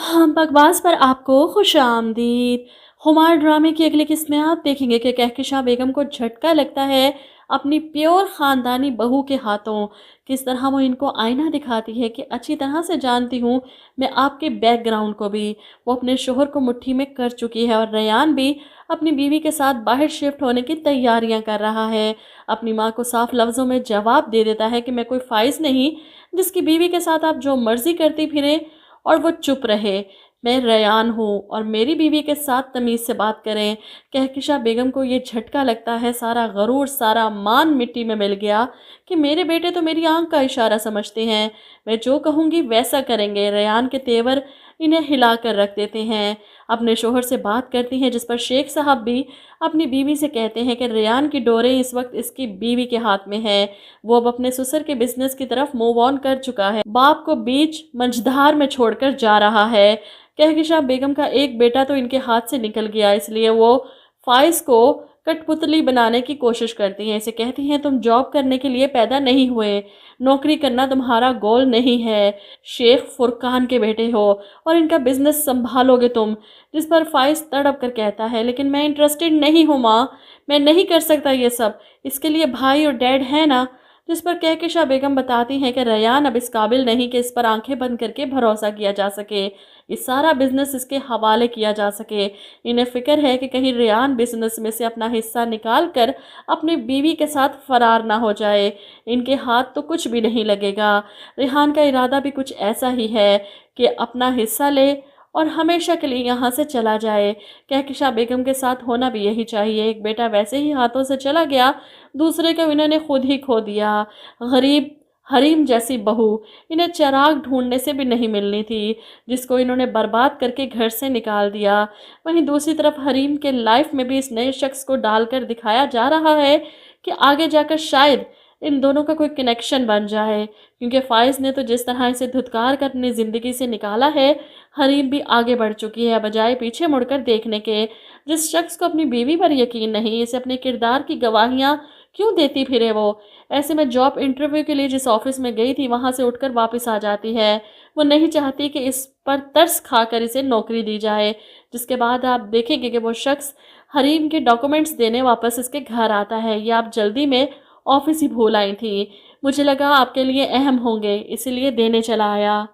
हाँ, बकवास पर आपको खुश आमदीद। खुमार ड्रामे की अगली किस्त में आप देखेंगे कि कहकशां बेगम को झटका लगता है अपनी प्योर ख़ानदानी बहू के हाथों। किस तरह वो इनको आईना दिखाती है कि अच्छी तरह से जानती हूँ मैं आपके बैकग्राउंड को भी। वो अपने शोहर को मुट्ठी में कर चुकी है और रेयान भी अपनी बीवी के साथ बाहर शिफ्ट होने की तैयारियां कर रहा है। अपनी माँ को साफ लफ्ज़ों में जवाब दे देता है कि मैं कोई फ़ाइज़ नहीं जिसकी बीवी के साथ आप जो मर्ज़ी करती फिरें और वो चुप रहे। मैं रेयान हूँ और मेरी बीवी के साथ तमीज़ से बात करें। कहकशां बेगम को ये झटका लगता है, सारा गरूर, सारा मान मिट्टी में मिल गया कि मेरे बेटे तो मेरी आंख का इशारा समझते हैं। मैं जो कहूँगी वैसा करेंगे। रेयान के तेवर इन्हें हिला कर रख देते हैं। अपने शोहर से बात करती हैं, जिस पर शेख साहब भी अपनी बीवी से कहते हैं कि रेयान की डोरें इस वक्त इसकी बीवी के हाथ में है। वो अब अपने ससुर के बिजनेस की तरफ मूव ऑन कर चुका है, बाप को बीच मंझधार में छोड़कर जा रहा है। कहकशां बेगम का एक बेटा तो इनके हाथ से निकल गया, इसलिए वो फाइज को कठपुतली बनाने की कोशिश करती हैं। इसे कहती हैं तुम जॉब करने के लिए पैदा नहीं हुए, नौकरी करना तुम्हारा गोल नहीं है, शेख फुरकान के बेटे हो और इनका बिजनेस संभालोगे तुम। जिस पर फाइज तड़प कर कहता है लेकिन मैं इंटरेस्टेड नहीं हूँ माँ, मैं नहीं कर सकता ये सब, इसके लिए भाई और डैड है ना। जिस पर कहकशां बेगम बताती हैं कि रेयान अब इस काबिल नहीं कि इस पर आंखें बंद करके भरोसा किया जा सके, ये सारा बिजनेस इसके हवाले किया जा सके। इन्हें फिक्र है कि कहीं रेयान बिजनेस में से अपना हिस्सा निकाल कर अपनी बीवी के साथ फरार ना हो जाए। इनके हाथ तो कुछ भी नहीं लगेगा। रेहान का इरादा भी कुछ ऐसा ही है कि अपना हिस्सा ले और हमेशा के लिए यहाँ से चला जाए। कहकशां बेगम के साथ होना भी यही चाहिए। एक बेटा वैसे ही हाथों से चला गया, दूसरे को इन्होंने खुद ही खो दिया। गरीब हरीम जैसी बहू इन्हें चिराग ढूंढने से भी नहीं मिलनी थी, जिसको इन्होंने बर्बाद करके घर से निकाल दिया। वहीं दूसरी तरफ हरीम के लाइफ में भी इस नए शख्स को डालकर दिखाया जा रहा है कि आगे जाकर शायद इन दोनों का कोई कनेक्शन बन जाए, क्योंकि फाइज ने तो जिस तरह इसे धुतकार कर अपनी ज़िंदगी से निकाला है, हरीम भी आगे बढ़ चुकी है बजाय पीछे मुड़कर देखने के। जिस शख्स को अपनी बीवी पर यकीन नहीं, इसे अपने किरदार की गवाहियाँ क्यों देती फिरे वो। ऐसे में जॉब इंटरव्यू के लिए जिस ऑफिस में गई थी वहाँ से उठकर वापस आ जाती है। वो नहीं चाहती कि इस पर तरस खाकर इसे नौकरी दी जाए। जिसके बाद आप देखेंगे कि वो शख्स हरीम के डॉक्यूमेंट्स देने वापस इसके घर आता है। ये आप जल्दी में ऑफिस ही भूल आई थी, मुझे लगा आपके लिए अहम होंगे, इसीलिए देने चला आया।